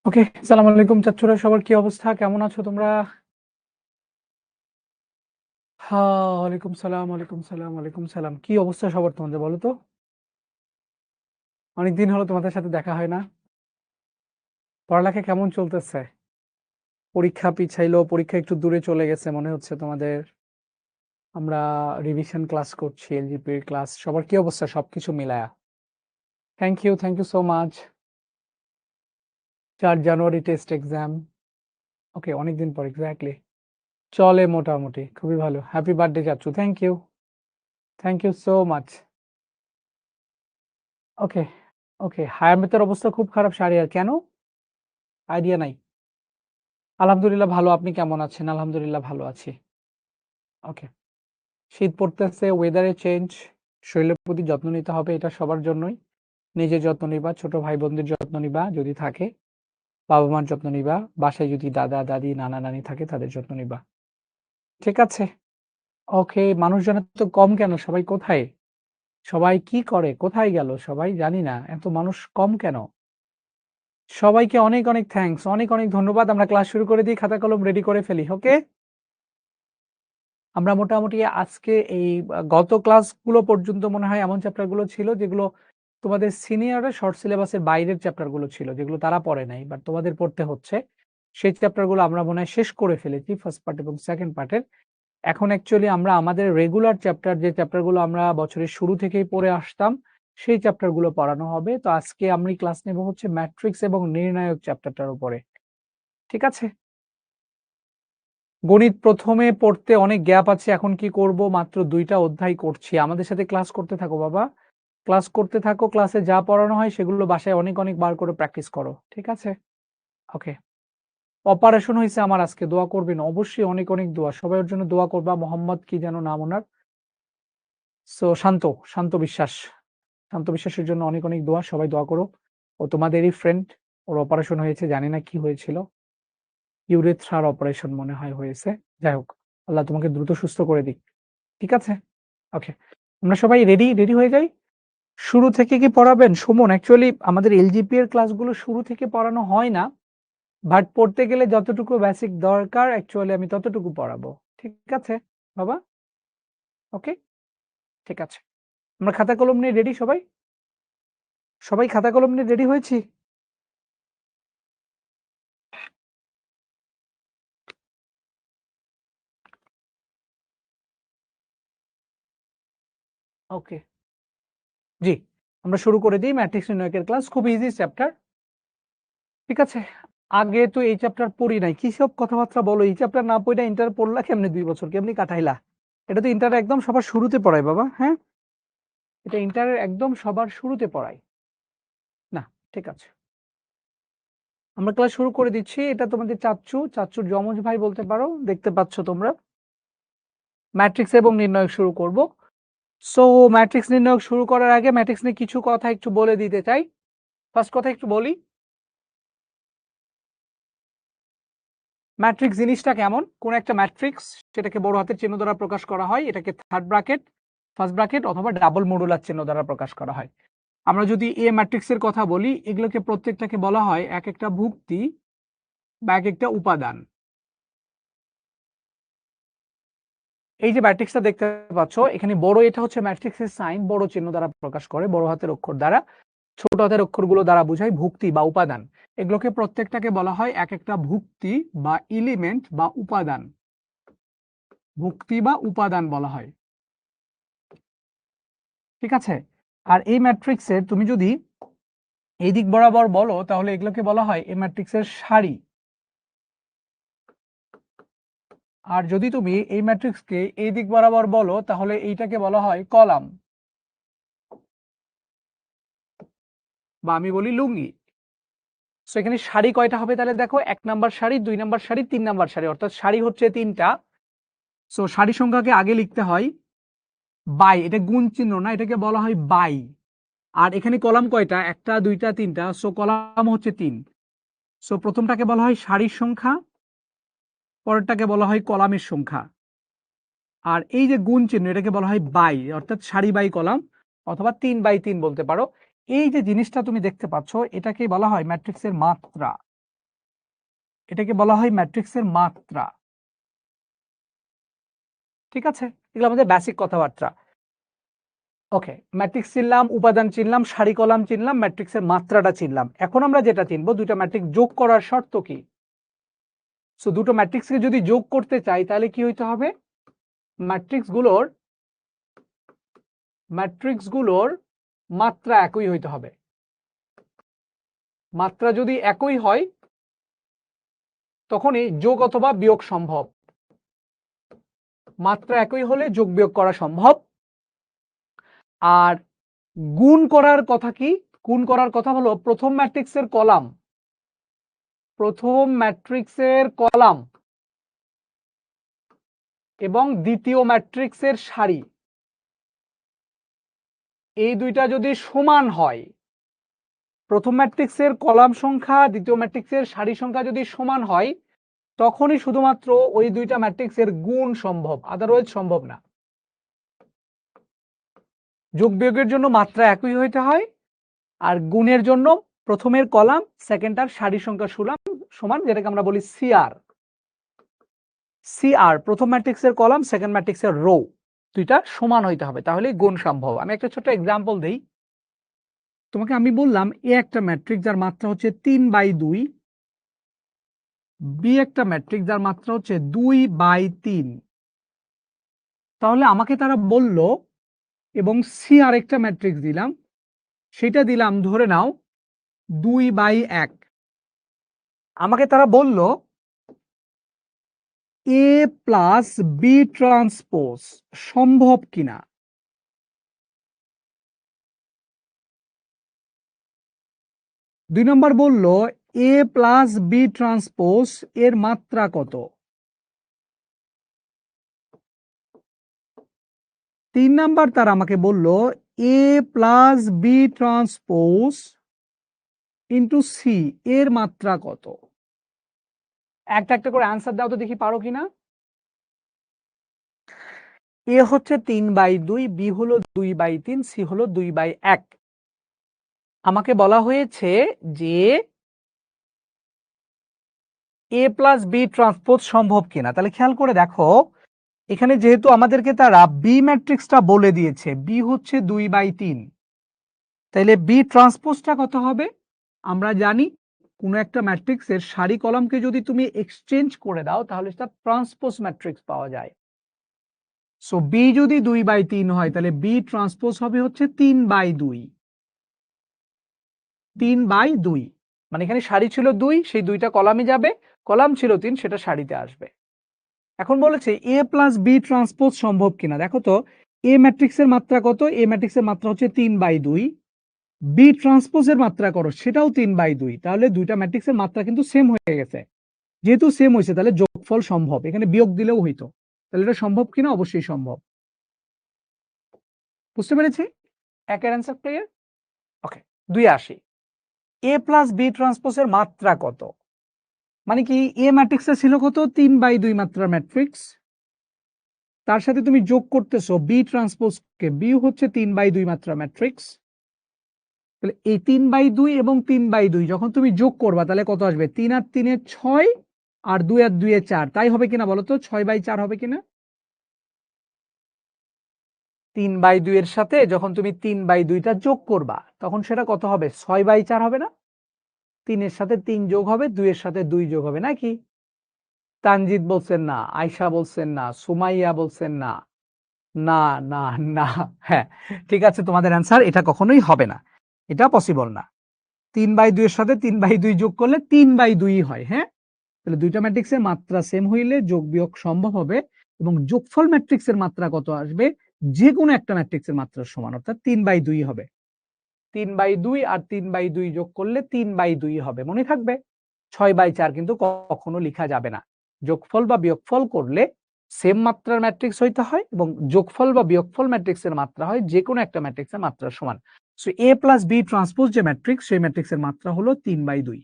ওকে, সালাম আলাইকুম চাচ্চুরা, সবার কি অবস্থা? কেমন আছো তোমরা? হ্যাঁ, ওয়ালাইকুম সালাম, ওয়ালাইকুম সালাম, ওয়ালাইকুম সালাম। কি অবস্থা সবার তোমাদের বলো তো? অনেকদিন হলো তোমাদের সাথে দেখা হয় না। পড়ালেখা কেমন চলতেছে? পরীক্ষা পিছাইলো, পরীক্ষা একটু দূরে চলে গেছে মনে হচ্ছে তোমাদের। আমরা রিভিশন ক্লাস করছি, এলজিপির ক্লাস। সবার কি অবস্থা সবকিছু মিলায়া? Thank you so much. 4 জানুয়ারি টেস্ট এক্সাম। ওকে, অনেকদিন পর এক্স্যাক্টলি। চলে মোটামুটি, খুবই ভালো। হ্যাপি বার্থডে চাচ্চু, thank you so much. Okay, okay, হায়ামের অবস্থা খুব খারাপ শাহরিয়ার, কেন? আইডিয়া নাই। আলহামদুলিল্লাহ ভালো, আপনি কেমন আছেন? আলহামদুলিল্লাহ ভালো আছি। ওকে, শীত পড়তেছে, ওয়েদারে চেঞ্জ, শরীরের প্রতি যত্ন নিতে হবে, এটা সবার জন্যই। নিজের যত্ন নিবা, ছোট ভাই বোনদের যত্ন নিবা যদি থাকে, বাবা মার যত্ন নিবা, বাসায় যদি দাদা দাদি নানা নানি থাকে তাদের যত্ন নিবা। ঠিক আছে? ওকে, মানুষজনের তো কম কেন? সবাই কোথায়? সবাই কি করে? কোথায় গেল সবাই? জানি না, এত মানুষ কম কেন? সবাইকে অনেক অনেক থ্যাঙ্কস, অনেক অনেক ধন্যবাদ। আমরা ক্লাস শুরু করে দিই, খাতা কলম রেডি করে ফেলি। ওকে, আমরা মোটামুটি আজকে এই গত ক্লাসগুলো পর্যন্ত মনে হয় এমন চ্যাপ্টার গুলো ছিল যেগুলো তোমাদের সিনিয়ররা শর্ট সিলেবাসের বাইরের চ্যাপ্টার গুলো ছিল, যেগুলো তারা পড়ে নাই বাট তোমাদের পড়তে হচ্ছে। সেই চ্যাপ্টার গুলো আমরা মনে হয় শেষ করে ফেলেছি, ফার্স্ট পার্ট এবং সেকেন্ড পার্টের। এখন অ্যাকচুয়ালি আমরা আমাদের রেগুলার চ্যাপ্টার, যে চ্যাপ্টার গুলো আমরা বছরের শুরু থেকেই পড়ে আসতাম, সেই চ্যাপ্টার গুলো পড়ানো হবে। তো আজকে আমি ক্লাস নেব হচ্ছে ম্যাট্রিক্স এবং নির্ণায়ক চ্যাপ্টারটার উপরে। ঠিক আছে? গণিত প্রথমে পড়তে অনেক গ্যাপ আছে, এখন কি করব? মাত্র 2টা অধ্যায় করছি। আমাদের সাথে ক্লাস করতে থাকো বাবা, ক্লাস করতে থাকো। ক্লাসে যা পড়ানো হয় সেগুলো বাসায় অনেক অনেক বার করে প্র্যাকটিস করো। ঠিক আছে? ওকে। অপারেশন হয়েছে আমার আজকে, দোয়া করবেন অবশ্যই, অনেক অনেক দোয়া। সবাই ওর জন্য দোয়া করবা। মোহাম্মদ কি যেন নাম ওনার? সো শান্ত, শান্ত বিশ্বাস। শান্ত বিশ্বাসের জন্য অনেক অনেক দোয়া, সবাই দোয়া করো। ও তোমাদেরই ফ্রেন্ড, ওর অপারেশন হয়েছে, জানি না কি হয়েছিল। ইউরেথ্রার অপারেশন মনে হয় হয়েছে। যাই হোক, আল্লাহ তোমাকে দ্রুত সুস্থ করে দিক। ঠিক আছে? ওকে। আমরা সবাই রেডি হয়ে যাই। শুরু থেকে কি পড়াবেন? সুমন, অ্যাকচুয়ালি আমাদের এলজিপি এর ক্লাসগুলো শুরু থেকে পড়ানো হয় না। বাট পড়তে গেলে যতটুকু বেসিক দরকার অ্যাকচুয়ালি আমি ততটুকু পড়াবো। ঠিক আছে বাবা? ওকে, ঠিক আছে। আমরা খাতা কলম নিয়ে রেডি সবাই? সবাই খাতা কলম নিয়ে রেডি হয়েছি? ওকে, জি। আমরা শুরু করে দিই ম্যাট্রিক্স নির্ণয়কের ক্লাস। খুব ইজি চ্যাপ্টার। ঠিক আছে? আগে তো এই চ্যাপ্টার পড়ি নাই। কি সব কথাবার্তা বলো? এই চ্যাপ্টার না পইড়া ইন্টার পড়লা কেমনে ২ বছর? কেমনে কাটাইলা? এটা তো ইন্টার একদম সবার শুরুতে পড়ায় বাবা, হ্যাঁ? এটা ইন্টারের একদম সবার শুরুতে পড়ায়। না, ঠিক আছে। আমরা ক্লাস শুরু করে দিচ্ছি। এটা তোমাদের চাচ্চুর যমজ ভাই বলতে পারো। দেখতে পাচ্ছ তোমরা। ম্যাট্রিক্স এবং নির্ণায়ক শুরু করব। সো ম্যাট্রিক্স নির্ণায়ক শুরু করার আগে ম্যাট্রিক্স নিয়ে কিছু কথা একটু বলে দিতে চাই। ফার্স্ট কথা একটু বলি, ম্যাট্রিক্স জিনিসটা কেমন? কোন একটা ম্যাট্রিক্স, সেটাকে বড় হাতের চিহ্ন দ্বারা প্রকাশ করা হয়। এটাকে থার্ড ব্র্যাকেট, ফার্স্ট ব্র্যাকেট অথবা ডাবল মডুলার চিহ্ন দ্বারা প্রকাশ করা হয়। আমরা যদি এ ম্যাট্রিক্সের কথা বলি, এগুলোকে প্রত্যেকটাকে বলা হয় এক একটা ভুক্তি বা এক একটা উপাদান। এই যে ম্যাট্রিক্সটা দেখতে পাচ্ছ এখানে বড়, এটা হচ্ছে ম্যাট্রিক্সের সাইন, বড় চিহ্ন দ্বারা প্রকাশ করে, বড় হাতের অক্ষর দ্বারা। ছোট হাতের অক্ষরগুলো দ্বারা বোঝায় ভুক্তি বা উপাদান। এগুলোকে প্রত্যেকটাকে বলা হয় এক একটা ভুক্তি বা এলিমেন্ট বা উপাদান। ভুক্তি বা উপাদান বলা হয়। ঠিক আছে? আর এই ম্যাট্রিক্সের তুমি যদি এই দিক বরাবর বলো তাহলে এগুলোকে বলা হয় এই ম্যাট্রিক্সের সারি। আর যদি তুমি এই ম্যাট্রিক্সকে এই দিক বরাবর বলো তাহলে এইটাকে বলা হয় কলাম, বা আমি বলি লুঙ্গি। সো এখানে সারি কয়টা হবে তাহলে দেখো, 1 নাম্বার সারি, 2 নাম্বার সারি, 3 নাম্বার সারি, অর্থাৎ সারি হচ্ছে 3টা। সো সারি সংখ্যাকে আগে লিখতে হয় বাই, এটা গুণ চিহ্ন না, এটাকে বলা হয় বাই। আর এখানে কলাম কয়টা? 1টা 2টা 3টা, সো কলাম হচ্ছে 3। সো প্রথমটাকে বলা হয় সারির সংখ্যা, পরেরটাকে বলা হয় কলামের সংখ্যা। আর এই যে গুণ চিহ্ন, এটাকে বলা হয় বাই, অর্থাৎ সারি বাই কলাম অথবা 3 বাই 3 বলতে পারো। এই যে জিনিসটা তুমি দেখতে পাচ্ছ এটাকে বলা হয় ম্যাট্রিক্সের মাত্রা। এটাকে বলা হয় ম্যাট্রিক্সের মাত্রা। ঠিক আছে, এগুলো আমাদের বেসিক কথাবার্তা। ওকে, ম্যাট্রিক্স চিনলাম, উপাদান চিনলাম, সারি কলাম চিনলাম, ম্যাট্রিক্সের মাত্রাটা চিনলাম। এখন আমরা যেটা চিনবো, দুটো ম্যাট্রিক্স যোগ করার শর্ত কি। সো দুটো ম্যাট্রিক্সকে যদি যোগ করতে চাই তাহলে কি হইতে হবে, ম্যাট্রিক্সগুলোর মাত্রা একই হইতে হবে। মাত্রা যদি একই হয় তখনই যোগ অথবা বিয়োগ সম্ভব। মাত্রা একই হলে যোগ বিয়োগ করা সম্ভব। আর গুণ করার কথা কি, গুণ করার কথা হলো প্রথম ম্যাট্রিক্সের কলাম এবং দ্বিতীয় ম্যাট্রিক্সের সারি, এই দুইটা যদি সমান হয়, প্রথম ম্যাট্রিক্সের কলাম সংখ্যা দ্বিতীয় ম্যাট্রিক্সের সারি সংখ্যা যদি সমান হয়, তখনই শুধুমাত্র ওই দুইটা ম্যাট্রিক্সের গুণ সম্ভব, আদারওয়াইজ সম্ভব না। যোগ বিয়োগের জন্য মাত্রা একই হইতে হয়, আর গুণের জন্য প্রথমের কলাম সেকেন্ডটার সারি সংখ্যা সমান, যেটাকে আমরা বলি সিআর, প্রথম ম্যাট্রিক্সের কলাম সেকেন্ড ম্যাট্রিক্সের রো দুইটা সমান হইতে হবে, তাহলে গুণ সম্ভব। আমি একটা ছোট এক্সাম্পল দেই তোমাকে। আমি বললাম এ একটা ম্যাট্রিক্স যার মাত্রা হচ্ছে 3/2, বি একটা ম্যাট্রিক্স যার মাত্রা হচ্ছে 2/3। তাহলে আমাকে তারা বলল, এবং সি আর একটা ম্যাট্রিক্স দিলাম, সেটা দিলাম ধরে নাও 2/1। আমাকে তারা বলল এ প্লাস বি ট্রান্সপোজ সম্ভব কিনা। দুই নম্বর বলল এ প্লাস বি ট্রান্সপোজ এর মাত্রা কত। তিন নাম্বার তারা আমাকে বলল A plus B transpose into C এর মাত্রা কত। একটা একটা করে অ্যান্সার দাও তো দেখি পারো কিনা। এ হচ্ছে 3/2, বি হলো 2/3, সি হলো 2/1। আমাকে বলা হয়েছে যে এ প্লাস বি ট্রান্সপোজ সম্ভব কিনা। তাহলে খেয়াল করে দেখো, এখানে যেহেতু আমাদেরকে তারা বি ম্যাট্রিক্সটা বলে দিয়েছে, বি হচ্ছে 2/3, তাহলে বি ট্রান্সপোজটা কত হবে। আমরা জানি কোনো একটা ম্যাট্রিক্সের সারি কলামকে যদি তুমি এক্সচেঞ্জ করে দাও তাহলে সেটা ট্রান্সপোজ ম্যাট্রিক্স পাওয়া যায়। সো বি যদি 2/3 হয় তাহলে বি ট্রান্সপোজ হবে হচ্ছে 3/2। 3/2 মানে এখানে সারি ছিল 2, সেই দুইটা কলামে যাবে, কলাম ছিল 3, সেটা সারিতে আসবে। এখন বলেছে এ প্লাস বি ট্রান্সপোজ সম্ভব কিনা। দেখো তো এ ম্যাট্রিক্সের মাত্রা কত, এ ম্যাট্রিক্সের মাত্রা হচ্ছে 3/2, বি ট্রান্সপোজের মাত্রা করো সেটাও 3/2, তাহলে দুইটা ম্যাট্রিক্সের মাত্রা কিন্তু সেম হয়ে গেছে। যেহেতু সেম হয়েছে তাহলে যোগফল সম্ভব, এখানে বিয়োগ দিলেও হইতো। তাহলে এটা সম্ভব কিনা, অবশ্যই সম্ভব। বুঝতে পেরেছি, একের অ্যান্সার ক্লিয়ার। ওকে, 2 আসি। এ প্লাস বি ট্রান্সপোজের মাত্রা কত, মানে কি এ ম্যাট্রিক্সে ছিল কত 3/2 মাত্রার ম্যাট্রিক্স, তার সাথে তুমি যোগ করতেছো বি ট্রান্সপোজ কে, বি হচ্ছে 3/2 মাত্রার ম্যাট্রিক্স। তাহলে এই 3/2 এবং 3/2 যখন তুমি যোগ করবা তাহলে কত আসবে, 3 আর 3 এর 6, আর 2 আর 2 এর 4, তাই হবে কিনা বলো তো, 6/4 হবে কিনা। 3/2 এর সাথে যখন তুমি 3/2টা যোগ করবা তখন সেটা কত হবে, 6/4 হবে না। 3 এর সাথে 3 যোগ হবে, 2 এর সাথে 2 যোগ হবে নাকি। তানজিদ বলছেন না, আয়শা বলছেন না, সুমাইয়া বলছেন না, না না না। হ্যাঁ ঠিক আছে, তোমাদের অ্যান্সার এটা কখনোই হবে না, এটা পসিবল না। 3/2 এর সাথে 3/2 যোগ করলে 3/2 হয়। হ্যাঁ, তাহলে দুইটা ম্যাট্রিক্সের মাত্রা সেম হইলে যোগ বিয়োগ সম্ভব হবে, এবং যোগফল ম্যাট্রিক্সের মাত্রা কত আসবে, যে কোনো একটা ম্যাট্রিক্সের মাত্রার সমান, অর্থাৎ 3/2 হবে। 3/2 আর 3/2 যোগ করলে 3/2 হবে, মনে থাকবে। 6/4 কিন্তু কখনো লেখা যাবে না। যোগফল বা বিয়োগফল করলে সেম মাত্রার ম্যাট্রিক্স হইতে হয়, এবং যোগফল বা বিয়োগফল ম্যাট্রিক্সের মাত্রা হয় যে কোনো একটা ম্যাট্রিক্সের মাত্রার সমান। সো এ প্লাস বি ট্রান্সপোজ যে ম্যাট্রিক্স, সেই ম্যাট্রিক্সের মাত্রা হলো 3/2।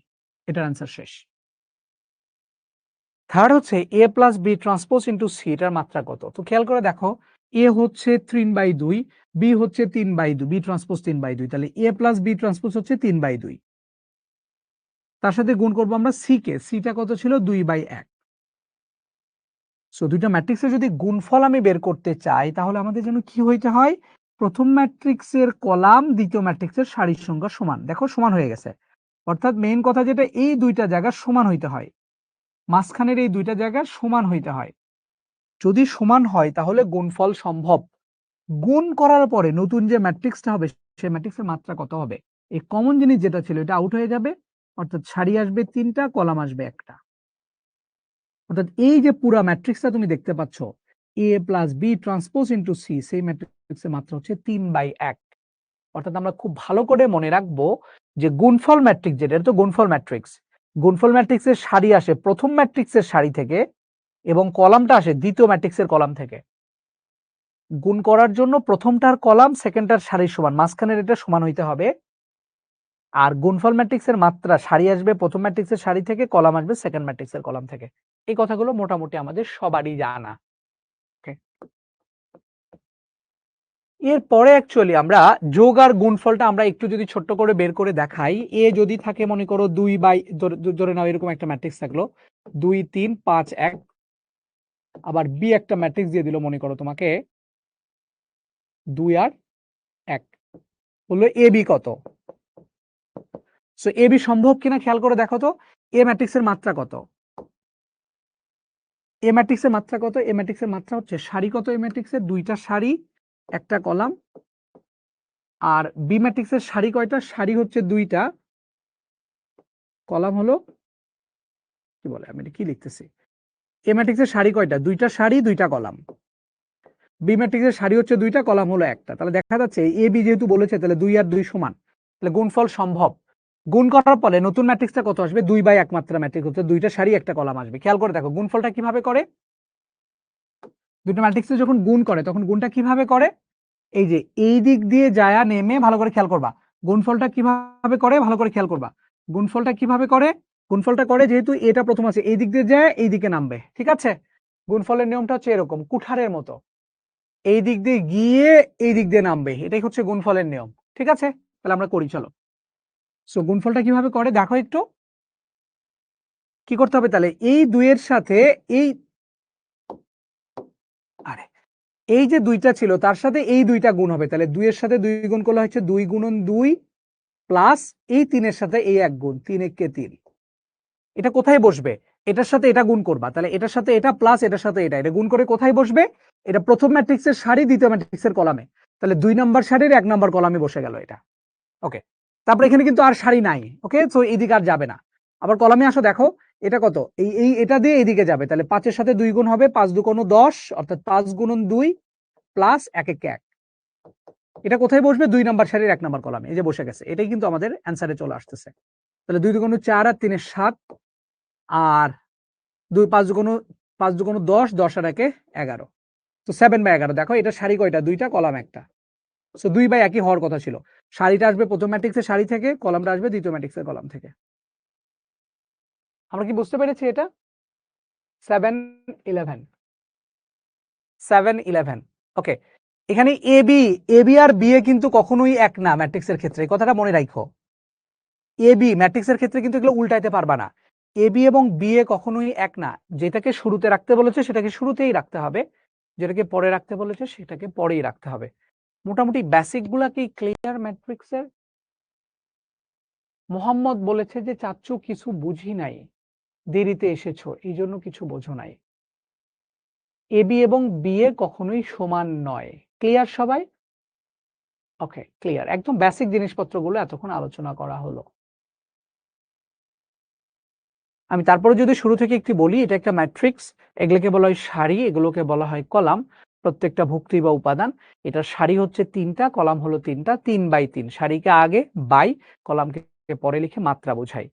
এটার অ্যান্সার শেষ। থার্ড হচ্ছে A plus B transpose into C, এটার মাত্রা কত। তো খেয়াল করে দেখো, এ হচ্ছে 3/2, বি হচ্ছে 3/2, বি ট্রান্সপোজ 3/2, তাহলে এ প্লাস বি ট্রান্সপোজ হচ্ছে 3/2। তার সাথে গুণ করবো আমরা সি কে, সিটা কত ছিল 2/1। সো দুইটা ম্যাট্রিক্সের যদি গুণফল আমি বের করতে চাই তাহলে আমাদের জন্য কি হইতে হয়, প্রথম ম্যাট্রিক্সের কলাম দ্বিতীয় ম্যাট্রিক্সের সারির সংখ্যা সমান, দেখো সমান হয়ে গেছে। অর্থাৎ মেইন কথা যেটা, এই দুইটা জায়গা সমান হইতে হয়, মাঝখানের এই দুইটা জায়গা সমান হইতে হয়। যদি সমান হয় তাহলে গুণফল সম্ভব। গুণ করার পরে নতুন যে ম্যাট্রিক্সটা হবে সেই ম্যাট্রিক্সের মাত্রা কত হবে, এই কমন জিনিস যেটা ছিল এটা আউট হয়ে যাবে, অর্থাৎ সারি আসবে 3টা, কলাম আসবে 1টা। অর্থাৎ এই যে পুরা ম্যাট্রিক্সটা তুমি দেখতে পাচ্ছ A plus B transpose into C, সেই ম্যাট্রিক্সের মাত্রা হচ্ছে 3/1। অর্থাৎ আমরা খুব ভালো করে মনে রাখবো যে গুণফল ম্যাট্রিক্স যেটা, এটা তো গুণফল ম্যাট্রিক্স, গুণফল ম্যাট্রিক্সের সারি আসে প্রথম ম্যাট্রিক্সের সারি থেকে এবং কলামটা আসে দ্বিতীয় ম্যাট্রিক্সের কলাম থেকে। গুণ করার জন্য প্রথমটার কলাম সেকেন্ডটার সারির সমান, মাঝখানের এটা সমান হইতে হবে। আর গুণফল ম্যাট্রিক্সের মাত্রা সারি আসবে প্রথম ম্যাট্রিক্সের সারি থেকে, কলাম আসবে সেকেন্ড ম্যাট্রিক্সের কলাম থেকে। এই কথাগুলো মোটামুটি আমাদের সবারই জানা। এরপরে অ্যাকচুয়ালি আমরা যোগ আর গুণফলটা আমরা একটু যদি ছোট্ট করে বের করে দেখাই, এ যদি থাকে মনে করো 2/, ধরে নাও এরকম একটা ম্যাট্রিক্স থাকলো 2 3 5 1, আবার বি একটা ম্যাট্রিক্স দিয়ে দিল মনে করো তোমাকে 2 আর 1, বললো এ বি কত। সো এ বি সম্ভব কিনা খেয়াল করে দেখো তো, এ ম্যাট্রিক্সের মাত্রা কত, এ ম্যাট্রিক্সের মাত্রা কত, এ ম্যাট্রিক্সের মাত্রা হচ্ছে সারি কত, এ ম্যাট্রিক্সের 2টা সারি 1টা কলাম। আর বি ম্যাট্রিক্সের সারি কয়টা, সারি হচ্ছে 2টা, কলাম হলো, কি বলে আমি এটা কি লিখতেছি, এ ম্যাট্রিক্সের সারি কয়টা, 2টা সারি 2টা কলাম। বি ম্যাট্রিক্সের সারি হচ্ছে 2টা, কলাম হলো 1টা। তাহলে দেখা যাচ্ছে এ বি যেহেতু বলেছে তাহলে 2 আর 2 সমান, তাহলে গুণফল সম্ভব। গুণ করার পরে নতুন ম্যাট্রিক্সটা কত আসবে, 2/1 মাত্রা ম্যাট্রিক্স হচ্ছে 2টা সারি 1টা কলাম আসবে। খেয়াল করে দেখো গুণফলটা কিভাবে করে, দুটো ম্যাট্রিক্সে যখন গুণ করে তখন গুণটা কিভাবে করে, এই যে এই দিক দিয়ে যায়া নেমে, ভালো করে খেয়াল করবা গুণফলটা কিভাবে করে, ভালো করে খেয়াল করবা গুণফলটা কিভাবে করে। গুণফলটা করে যেহেতু এটা প্রথম আছে এই দিক দিয়ে যায় এই দিকে নামবে, ঠিক আছে। গুণফলের নিয়মটা হচ্ছে এরকম কুঠারের মতো, এই দিক দিয়ে গিয়ে এই দিক দিয়ে নামবে, এটাই হচ্ছে গুণফলের নিয়ম, ঠিক আছে। তাহলে আমরা করি চলো। সো গুণফলটা কিভাবে করে দেখো একটু, কি করতে হবে তাহলে, এই 2 এর সাথে এই, আরে এই যে 2টা ছিল তার সাথে এই 2টা গুণ হবে, তাহলে 2 এর সাথে 2 গুণ করলে হচ্ছে 2 গুণন 2 প্লাস এই 3 এর সাথে এই 1 গুণ, 3 একে 3। এটা কোথায় বসবে, এটার সাথে এটা গুণ করবা, তাহলে এটার সাথে এটা প্লাস এটার সাথে এটা গুণ করে কোথায় বসবে, এটা প্রথম ম্যাট্রিক্সের সারি দ্বিতীয় ম্যাট্রিক্সের কলামে, তাহলে 2 নাম্বার সারির 1 নাম্বার কলামে বসে গেল এটা। ওকে, তারপর এখানে কিন্তু আর সারি নাই, ওকে, সো এইদিকে আর যাবে না। আবার কলামে আসো, দেখো এটা কত, এই এটা দিয়ে এইদিকে যাবে, তাহলে 5 এর সাথে 2 গুণ হবে, 5 2 কোনো 10, অর্থাৎ 5 গুণন 2 প্লাস 1 1 1। এটা কোথায় বসবে, 2 নাম্বার সারির 1 নাম্বার কলামে, এই যে বসে গেছে, এটাই কিন্তু আমাদের অ্যান্সারে চলে আসতেছে। তাহলে 2 2 গুণ 4 আর 3 7, আর 2 5 গুণ 5 2 গুণ 10, 10 আর 1 11, তো 7/11। দেখো এটা সারি কয়টা, 2টা, কলাম 1টা। সো 2/1 হওয়ার কথা ছিল, সারিটা আসবে প্রথম ম্যাট্রিক্সের সারি থেকে, কলামটা আসবে দ্বিতীয় ম্যাট্রিক্সের কলাম থেকে। আমরা কি বুঝতে পেরেছি এটা, 7 11 7 11। ওকে, এখানে এবি আর বি এ কিন্তু কখনোই এক না ম্যাট্রিক্সের ক্ষেত্রে, এই কথাটা মনে রাখো। এবি ম্যাট্রিক্সের ক্ষেত্রে কিন্তু এগুলো উল্টাইতে পারবা না, এবি এবং বি এ কখনোই এক না, যেটাকে শুরুতে রাখতে বলেছে সেটাকে শুরুতেই রাখতে হবে, যেটাকে পরে রাখতে বলেছে সেটাকে পরেই রাখতে হবে। মোটামুটি বেসিক গুলা কি ক্লিয়ার ম্যাট্রিক্সের? মোহাম্মদ বলেছে যে চাচ্চু কিছু বুঝি নাই, দেরিতে এসেছো এই জন্য কিছু বোঝো নাই। এবি এবং বি এ কখনোই সমান নয়, ক্লিয়ার সবাই? ওকে, ক্লিয়ার, একদম বেসিক জিনিসপত্রগুলো এতক্ষণ আলোচনা করা হলো। আমি তারপরে যদি শুরু থেকে একটু বলি, এটা একটা ম্যাট্রিক্স, এগুলোকে বলা হয় সারি, এগুলোকে বলা হয় কলাম, প্রত্যেকটা ভুক্তি বা উপাদান। এটার সারি হচ্ছে 3টা, কলাম হলো 3টা, 3/3, সারিকে আগে বাই, কলামকে পরে লিখে মাত্রা বোঝাই।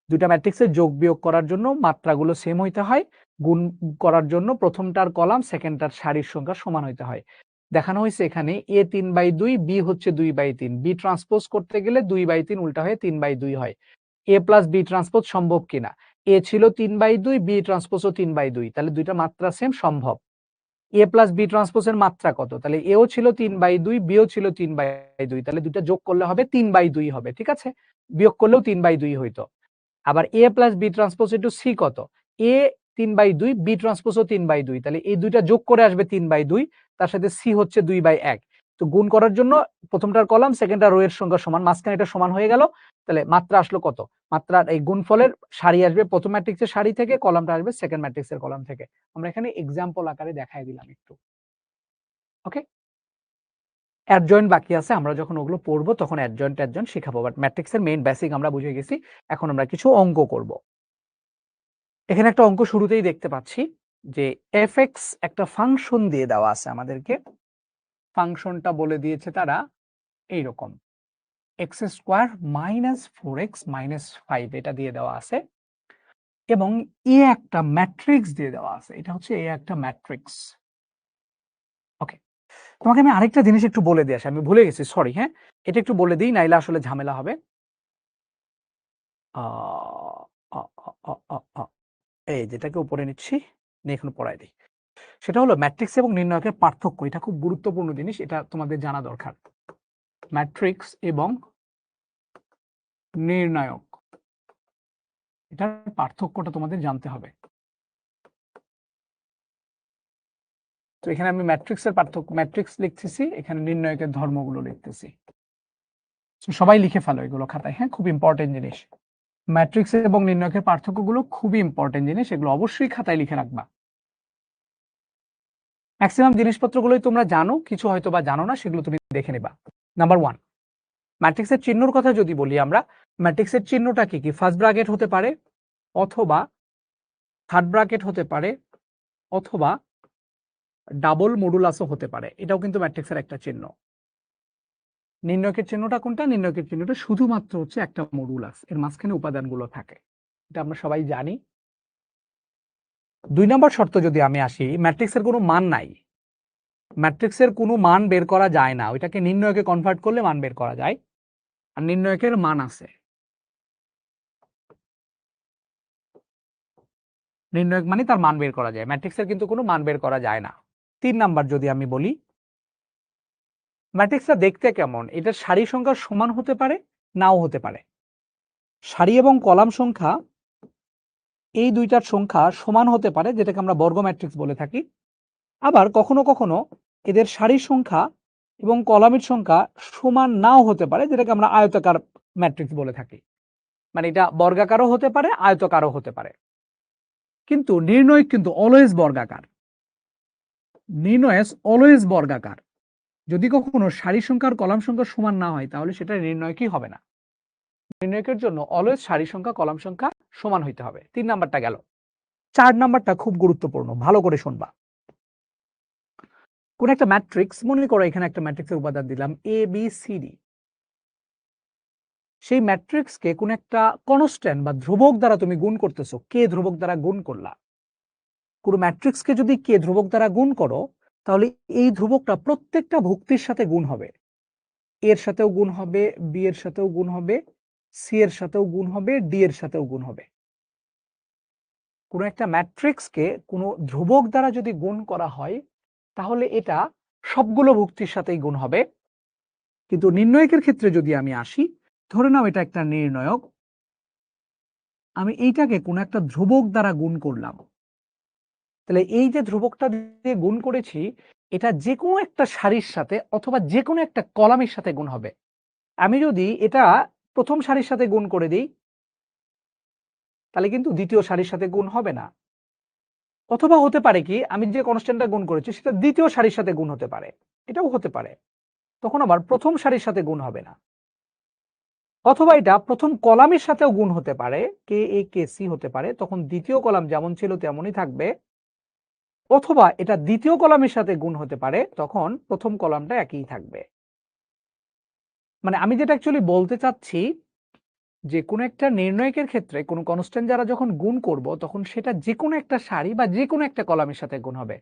দুইটা ম্যাট্রিক্সের যোগ বিয়োগ করার জন্য মাত্রাগুলো সেম হইতে হয়, গুণ করার জন্য প্রথমটার কলাম সেকেন্ডটার সারির সংখ্যা সমান হইতে হয়। দেখানো হয়েছে এখানে এ 3/2, বি হচ্ছে 2/3, বি ট্রান্সপোজ করতে গেলে 2/3 উল্টা হয়ে 3/2 হয়। এ প্লাস বি ট্রান্সপোজ সম্ভব কিনা, এ ছিল 3/2, বি ট্রান্সপোজও 3/2, তাহলে দুইটা মাত্রা সেম, সম্ভব। এ প্লাস বি ট্রান্সপোজের মাত্রা কত, তাহলে এও ছিল 3/2, বিও ছিল 3/2, তাহলে দুইটা যোগ করলে হবে 3/2 হবে, ঠিক আছে, বিয়োগ করলেও 3/2 হইতো। আবার A plus B transpose into C কত, এ 3/2, বি ট্রান্সপোজও 3/2, তাহলে এই দুইটা যোগ করে আসবে 3/2, তার সাথে সি হচ্ছে 2/1। তো গুণ করার জন্য প্রথমটার কলাম সেকেন্ডটা রো এর সংখ্যা সমান, মাঝখানে এটা সমান হয়ে গেল, তাহলে মাত্রা আসলো কত, মাত্রার এই গুণফলের সারি আসবে প্রথম ম্যাট্রিক্সের সারি থেকে, কলামটা আসবে সেকেন্ড ম্যাট্রিক্সের কলাম থেকে। আমরা এখানে এক্সাম্পল আকারে দেখাই দিলাম একটু। ওকে, অ্যাডজয়েন্ট বাকি আছে, আমরা যখন ওগুলো পড়বো তখন অ্যাডজয়েন্ট শিখাবো, বাট ম্যাট্রিক্সের মেইন বেসিক আমরা বুঝে গেছি। এখন আমরা কিছু অঙ্ক করব। এখানে একটা অঙ্ক শুরুতেই দেখতে পাচ্ছি যে এফএক্স একটা ফাংশন দিয়ে দেওয়া আছে আমাদেরকে। ফাংশনটা বলে দিয়েছে তারা এইরকম, x square minus 4x minus 5 এটা দিয়ে দেওয়া আছে, এবং এ একটা ম্যাট্রিক্স দিয়ে দেওয়া আছে, এটা হচ্ছে এ একটা ম্যাট্রিক্স। ওকে, তোমাকে আমি আরেকটা জিনিস একটু বলে দিয়ে আসি, আমি ভুলে গেছি, সরি। হ্যাঁ, এটা একটু বলে দিই, নাইলে আসলে ঝামেলা হবে। এই যেটাকে উপরে নিচ্ছি, নিয়ে এখন পড়াই দিই। সেটা হলো ম্যাট্রিক্স এবং নির্ণায়কের পার্থক্য, এটা খুব গুরুত্বপূর্ণ জিনিস, এটা তোমাদের জানা দরকার। ম্যাট্রিক্স এবং নির্ণায়ক, এটার পার্থক্যটা তোমাদের জানতে হবে। তো এখানে আমি ম্যাট্রিক্সের পার্থক্য, ম্যাট্রিক্স লিখতেছি, এখানে নির্ণায়কের ধর্মগুলো লিখতেছি। সবাই লিখে ফেলো এগুলো খাতায়, হ্যাঁ, খুব ইম্পর্টেন্ট জিনিস। ম্যাট্রিক্স এবং নির্ণায়কের পার্থক্যগুলো খুবই ইম্পর্টেন্ট জিনিস, এগুলো অবশ্যই খাতায় লিখে রাখবা। ম্যাক্সিমাম জিনিসপত্রগুলোই তোমরা জানো, কিছু হয়তো বা জানো না, সেগুলো তুমি দেখে নিবা। নাম্বার 1, ম্যাট্রিক্সের চিহ্নর কথা যদি বলি আমরা, ম্যাট্রিক্সের চিহ্নটা কি ফার্স্ট ব্র্যাকেট হতে পারে, অথবা থার্ড ব্র্যাকেট হতে পারে, অথবা ডাবল মডুলাসও হতে পারে, এটাও কিন্তু ম্যাট্রিক্সের একটা চিহ্ন। নির্ণায়কের চিহ্নটা কোনটা? নির্ণায়কের চিহ্নটা শুধুমাত্র হচ্ছে একটা মডুলাস, এর মাঝখানে উপাদানগুলো থাকে, এটা আমরা সবাই জানি। 2 নম্বর শর্ত যদি আমি আসি, ম্যাট্রিক্সের কোনো মান নাই, ম্যাট্রিক্সের কোনো মান বের করা যায় না, ওইটাকে নির্ণায়কে কনভার্ট করলে মান বের করা যায়, আর নির্ণায়কের মান আছে, নির্ণায়ক মানে তার মান বের করা যায়, ম্যাট্রিক্সের কিন্তু কোনো মান বের করা যায় না। 3 নাম্বার যদি আমি বলি, ম্যাট্রিক্সটা দেখতে কেমন, এটার সারি সংখ্যা সমান হতে পারে, নাও হতে পারে। সারি এবং কলাম সংখ্যা এই দুইটার সংখ্যা সমান হতে পারে, যেটাকে আমরা বর্গ ম্যাট্রিক্স বলে থাকি। আবার কখনো কখনো এদের সারির সংখ্যা এবং কলামের সংখ্যা সমান নাও হতে পারে, যেটাকে আমরা আয়তাকার ম্যাট্রিক্স বলে থাকি। মানে এটা বর্গাকারও হতে পারে, আয়তাকারও হতে পারে, কিন্তু নির্ণয় কিন্তু অলওয়েজ বর্গাকার, নির্ণয় অলওয়েজ বর্গাকার। যদি কখনো সারি সংখ্যা আর কলাম সংখ্যা সমান না হয়, তাহলে সেটা নির্ণয়কই হবে না। নির্ণয়কের জন্য অলওয়েজ সারি সংখ্যা কলাম সংখ্যা সমান হইতে হবে। 3 নাম্বারটা গেল। 4 নাম্বারটা খুব গুরুত্বপূর্ণ, ভালো করে শুনবা। কোন একটা ম্যাট্রিক্স, মনে করো এখানে একটা ম্যাট্রিক্সের উপাদান দিলাম এ বি সি ডি, সেই ম্যাট্রিক্সকে কোন একটা কনস্ট্যান্ট বা ধ্রুবক দ্বারা তুমি গুণ করতেছো, কে ধ্রুবক দ্বারা গুণ করলা। কোন ম্যাট্রিক্সকে যদি কে ধ্রুবক দ্বারা গুণ করো, তাহলে এই ধ্রুবকটা প্রত্যেকটা ভুক্তির সাথে গুণ হবে, এর সাথেও গুণ হবে, বি এর সাথেও গুণ হবে, সি এর সাথেও গুণ হবে, ডি এর সাথেও গুণ হবে। কোন একটা ম্যাট্রিক্সকে কোনো ধ্রুবক দ্বারা যদি গুণ করা হয়, তাহলে এটা সবগুলো ভুক্তির সাথেই গুণ হবে। কিন্তু নির্ণায়কের ক্ষেত্রে যদি আমি আসি, ধরে নাও এটা একটা নির্ণায়ক, আমি এইটাকে কোন একটা ধ্রুবক দ্বারা গুণ করলাম, তাহলে এই যে ধ্রুবকটা দিয়ে গুণ করেছি, এটা যে কোনো একটা সারির সাথে অথবা যে কোনো একটা কলামের সাথে গুণ হবে। আমি যদি এটা প্রথম সারির সাথে গুণ করে দিই, তাহলে কিন্তু দ্বিতীয় সারির সাথে গুণ হবে না। অথবা হতে পারে কি, আমি যে কনস্ট্যান্টটা গুণ করেছি সেটা দ্বিতীয় সারির সাথে গুণ হতে পারে, এটাও হতে পারে, তখন আবার প্রথম সারির সাথে গুণ হবে না। অথবা এটা প্রথম কলামের সাথেও গুণ হতে পারে, কে এ কে সি হতে পারে, তখন দ্বিতীয় কলাম যেমন ছিল তেমনই থাকবে। অথবা এটা দ্বিতীয় কলামের সাথে গুণ হতে পারে, তখন প্রথম কলামটা একই থাকবে। মানে আমি যেটা অ্যাকচুয়ালি বলতে চাচ্ছি, যে কোনো একটা নির্ণায়কের ক্ষেত্রে কোনো কনস্ট্যান্ট দ্বারা যখন গুণ করব, তখন সেটা যে কোনো একটা সারি বা যে কোনো একটা কলামের সাথে গুণ হবে।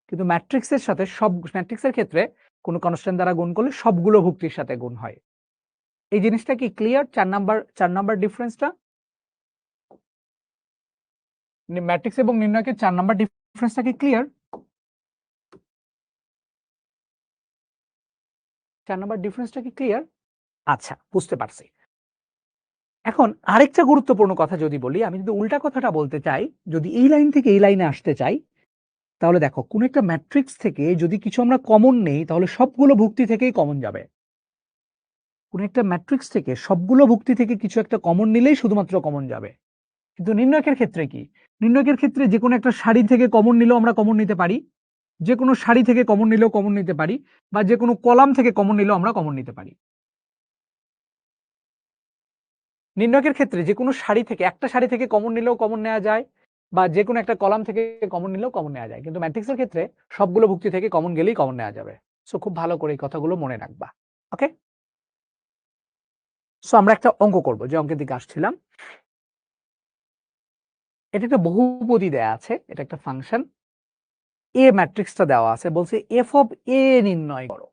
কিন্তু ম্যাট্রিক্সের সাথে, সব ম্যাট্রিক্সের ক্ষেত্রে কোনো কনস্ট্যান্ট দ্বারা গুণ করলে সবগুলো ভুক্তির সাথে গুণ হয়। এই জিনিসটা কি ক্লিয়ার? 4 নাম্বার ডিফারেন্সটা, ম্যাট্রিক্স এবং নির্ণায়কের 4 নাম্বার ডিফারেন্সটা কি ক্লিয়ার? 4 নাম্বার ডিফারেন্সটা কি ক্লিয়ার? আচ্ছা, বুঝতে পারছি। এখন আরেকটা গুরুত্বপূর্ণ কথা যদি বলি, আমি যদি উল্টা কথাটা বলতে চাই, যদি এই লাইন থেকে এই লাইনে আসতে চাই, তাহলে দেখো কোন একটা ম্যাট্রিক্স থেকে যদি কিছু আমরা কমন নেই তাহলে সবগুলো ভুক্তি থেকেই কমন যাবে। কোন একটা ম্যাট্রিক্স থেকে সবগুলো ভুক্তি থেকে কিছু একটা কমন নিলেই শুধুমাত্র কমন যাবে। কিন্তু নির্ণয়কের ক্ষেত্রে কি? নির্ণয়কের ক্ষেত্রে যে কোনো একটা সারি থেকে কমন নিলেও আমরা কমন নিতে পারি, যে কোনো সারি থেকে কমন নিলেও কমন নিতে পারি, বা যে কোনো কলাম থেকে কমন নিলেও আমরা কমন নিতে পারি। নির্ণয়কের ক্ষেত্রে যে কোনো সারি থেকে একটা সারি থেকে কমন নিলেও কমন নেওয়া যায়, বা যে কোনো একটা কলাম থেকে কমন নিলেও কমন নেওয়া যায়। কিন্তু ম্যাট্রিক্সের ক্ষেত্রে সবগুলো ভুক্তি থেকে কমন গেলেই কমন নেওয়া যাবে। সো খুব ভালো করে এই কথাগুলো মনে রাখবা। ওকে, সো আমরা একটা অঙ্ক করব, যে অঙ্কের দিকে আসছিলাম। এটা একটা বহুপদী দেয়া আছে, এটা একটা ফাংশন। এ ম্যাট্রিক্সটা দেওয়া আছে, বলছে এফ অফ এ নির্ণয় করো।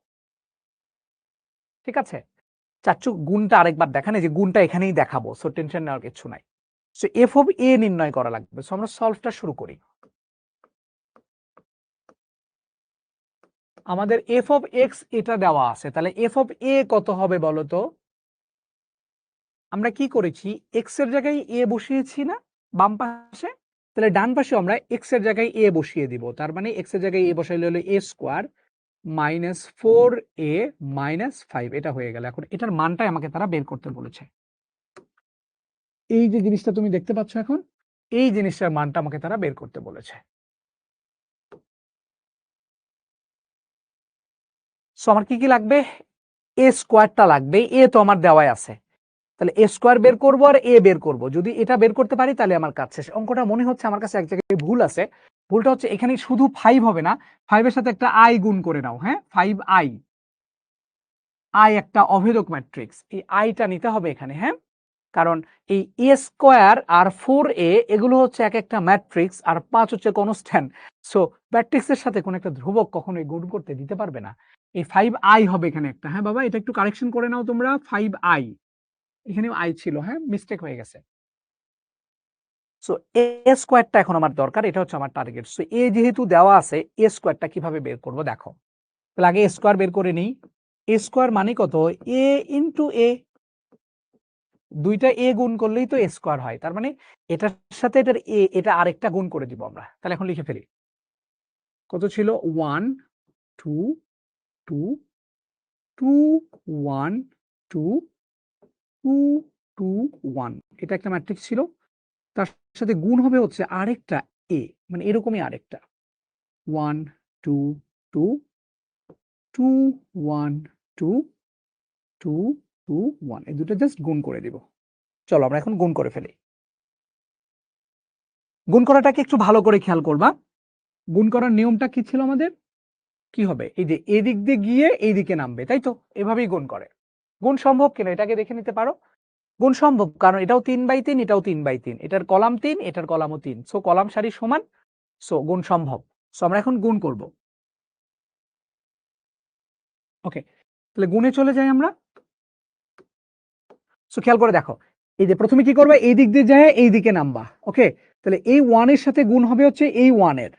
ঠিক আছে, চাচ্চু গুণটা আরেকবার দেখান, এই যে গুণটা এখানেই দেখাবো, সো টেনশন নেওয়ার কিছু নাই। সো এফ অফ এ নির্ণয় করা লাগবে। সো আমরা সলভটা শুরু করি। আমাদের এফ অফ এক্স এটা দেওয়া আছে, তাহলে এফ অফ এ কত হবে বলো তো? আমরা কি করেছি, এক্স এর জায়গায় এ বসিয়েছি না বাম পাশে? তাহলে ডান পাশে আমরা এক্স এর জায়গায় এ বসিয়ে দিব। তার মানে এক্স এর জায়গায় এ বসাইলে হলো এ স্কোয়ার মাইনাস 4a মাইনাস 5, এটা হয়ে গেল। এখন এটার মানটাই আমাকে তারা বের করতে বলেছে। এই যে জিনিসটা তুমি দেখতে পাচ্ছ এখন, এই জিনিসটার মানটা আমাকে তারা বের করতে বলেছে। সো আমার কি কি লাগবে? এ স্কোয়ারটা লাগবে, এ তো আমার দেওয়াই আছে। তাহলে এ স্কোয়ার বের করবো আর এ বের করব। যদি এটা বের করতে পারি তাহলে আমার কাজ শেষ। অঙ্কটা মনে হচ্ছে আমার কাছে এক জায়গায় ভুল আছে। ভুলটা হচ্ছে এখানে শুধু 5 হবে না, 5 এর সাথে একটা আই গুণ করে নাও। হ্যাঁ, 5i, আই একটা অভেদক ম্যাট্রিক্স, এই আইটা নিতে হবে এখানে। হ্যাঁ, কারণ এই এ স্কোয়ার আর 4a এগুলো হচ্ছে এক একটা ম্যাট্রিক্স, আর 5 হচ্ছে কনস্ট্যান্ট। সো ম্যাট্রিক্সের সাথে কোনো একটা ধ্রুবক কখনোই গুণ করতে দিতে পারবে না। এই 5i হবে এখানে একটা। হ্যাঁ বাবা, এটা একটু কারেকশন করে নাও তোমরা। 5i, এখানেও আই ছিল, হ্যাঁ মিস্টেক হয়ে গেছে। সো এ স্কোয়ারটা এখন আমার দরকার, এটা হচ্ছে আমার টার্গেট। সো এ যেহেতু দেওয়া আছে, এ স্কোয়ারটা কিভাবে বের করব দেখো। তাহলে আগে এ স্কোয়ার বের করে নিই। এ স্কোয়ার মানে কত? এ ইন্টু এ, দুইটা এ গুণ করলেই তো এ স্কোয়ার হয়। তার মানে এটার সাথে এটার এ, এটা আরেকটা গুণ করে দিব আমরা। তাহলে এখন লিখে ফেলি। কত ছিল? 1 2 2 2 1 2 2 2 1, এটা একটা ম্যাট্রিক্স ছিল। তার সাথে গুণ হবে হচ্ছে আরেকটা এ, মানে এরকমই আরেকটা 1 2 2 2 1 2 2 2 1, এই দুটো জাস্ট গুণ করে দিব। চলো আমরা এখন গুণ করে ফেলি। গুণ করাটাকে একটু ভালো করে খেয়াল করবা। গুণ করার নিয়মটা কি ছিল আমাদের? কি হবে, এই যে এদিক দিয়ে গিয়ে এই দিকে নামবে, তাই তো? এভাবেই গুণ করে। গুণ সম্ভব কিনা এটাকে দেখে নিতে পারো। গুণ সম্ভব, কারণ এটাও 3/3, এটাও 3/3, এটার কলাম 3, এটার কলামও 3। সো কলাম সারি সমান, সো গুণ সম্ভব। সো আমরা এখন গুণ করব। ওকে, তাহলে গুণে চলে যাই আমরা। সো খেয়াল করে দেখো, এই যে প্রথমে কি করবে, এই দিক দিয়ে যায় এই দিকে নামবা। ওকে, তাহলে এই 1 এর সাথে গুণ হবে হচ্ছে এই 1 এর,